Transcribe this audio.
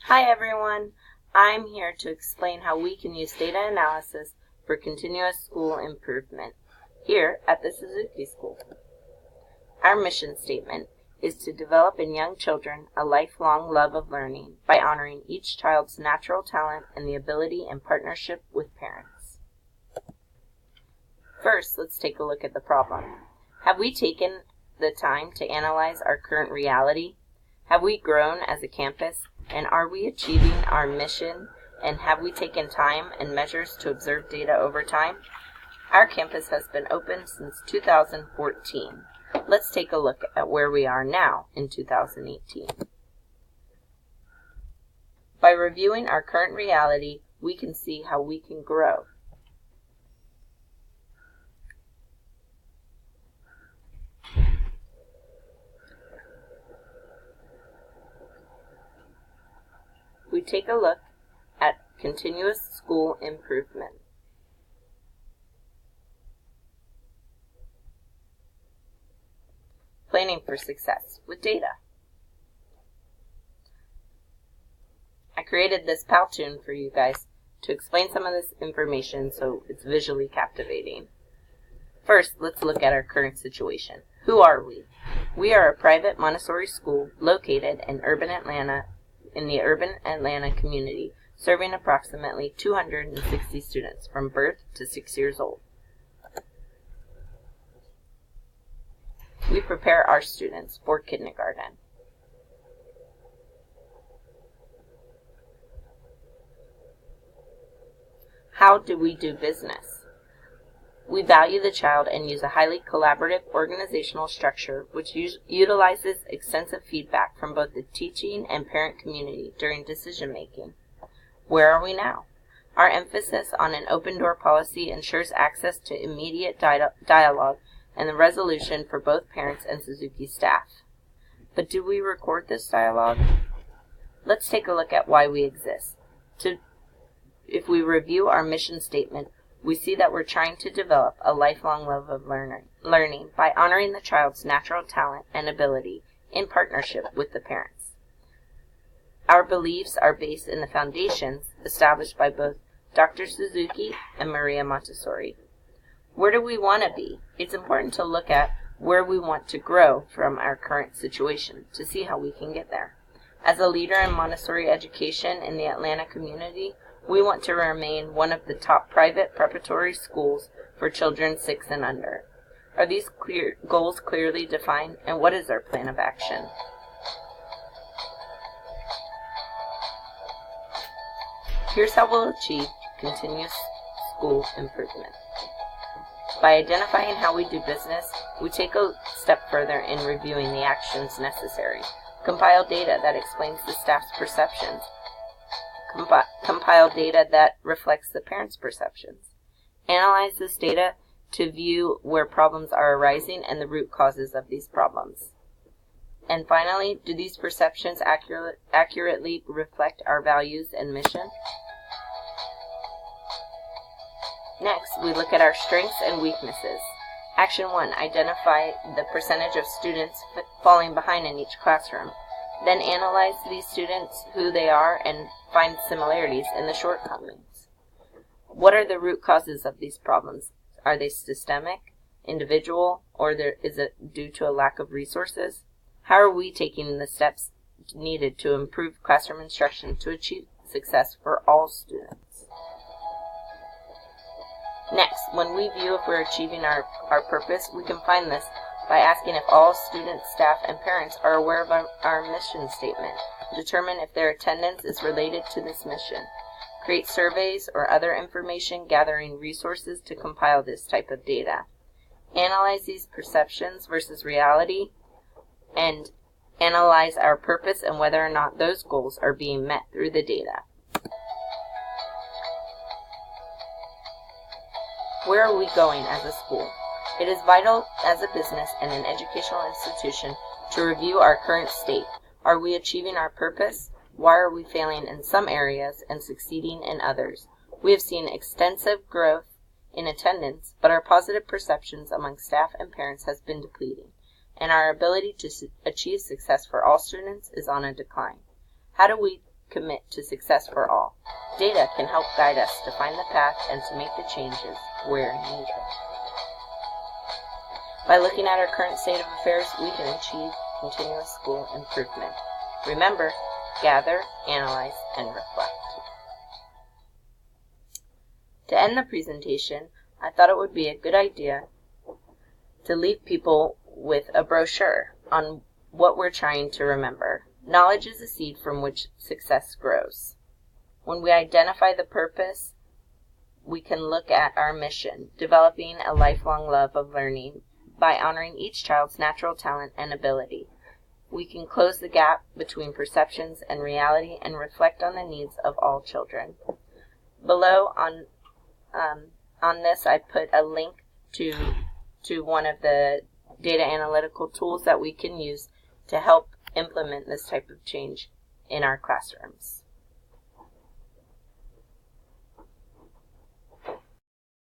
Hi everyone, I'm here to explain how we can use data analysis for continuous school improvement here at the Suzuki School. Our mission statement is to develop in young children a lifelong love of learning by honoring each child's natural talent and the ability and partnership with parents. First, let's take a look at the problem. Have we taken the time to analyze our current reality? Have we grown as a campus? And are we achieving our mission? And have we taken time and measures to observe data over time? Our campus has been open since 2014. Let's take a look at where we are now in 2018. By reviewing our current reality, we can see how we can grow. We take a look at continuous school improvement. Planning for success with data. I created this Powtoon for you guys to explain some of this information so it's visually captivating. First, let's look at our current situation. Who are we? We are a private Montessori school located in the urban Atlanta community, serving approximately 260 students from birth to 6 years old. We prepare our students for kindergarten. How do we do business? We value the child and use a highly collaborative organizational structure which utilizes extensive feedback from both the teaching and parent community during decision making. Where are we now? Our emphasis on an open door policy ensures access to immediate dialogue and the resolution for both parents and Suzuki staff. But do we record this dialogue? Let's take a look at why we exist. If we review our mission statement, we see that we're trying to develop a lifelong love of learning by honoring the child's natural talent and ability in partnership with the parents. Our beliefs are based in the foundations established by both Dr. Suzuki and Maria Montessori. Where do we want to be? It's important to look at where we want to grow from our current situation to see how we can get there. As a leader in Montessori education in the Atlanta community, we want to remain one of the top private preparatory schools for children 6 and under. Are these goals clearly defined, and what is our plan of action? Here's how we'll achieve continuous school improvement. By identifying how we do business, we take a step further in reviewing the actions necessary. Compile data that explains the staff's perceptions. Compile data that reflects the parents' perceptions. Analyze this data to view where problems are arising and the root causes of these problems. And finally, do these perceptions accurately reflect our values and mission? Next, we look at our strengths and weaknesses. Action 1, identify the percentage of students falling behind in each classroom. Then analyze these students, who they are, and find similarities in the shortcomings. What are the root causes of these problems? Are they systemic, individual, or is it due to a lack of resources? How are we taking the steps needed to improve classroom instruction to achieve success for all students? Next, when we view if we're achieving our purpose, we can find this by asking if all students, staff, and parents are aware of our mission statement. Determine if their attendance is related to this mission. Create surveys or other information gathering resources to compile this type of data. Analyze these perceptions versus reality, and analyze our purpose and whether or not those goals are being met through the data. Where are we going as a school? It is vital as a business and an educational institution to review our current state. Are we achieving our purpose? Why are we failing in some areas and succeeding in others? We have seen extensive growth in attendance, but our positive perceptions among staff and parents has been depleting, and our ability to achieve success for all students is on a decline. How do we commit to success for all. Data can help guide us to find the path and to make the changes where needed. By looking at our current state of affairs, we can achieve continuous school improvement. Remember, gather, analyze, and reflect. To end the presentation, I thought it would be a good idea to leave people with a brochure on what we're trying to remember. Knowledge is a seed from which success grows. When we identify the purpose, we can look at our mission, developing a lifelong love of learning by honoring each child's natural talent and ability. We can close the gap between perceptions and reality and reflect on the needs of all children. Below on this, I put a link to one of the data analytical tools that we can use to help implement this type of change in our classrooms.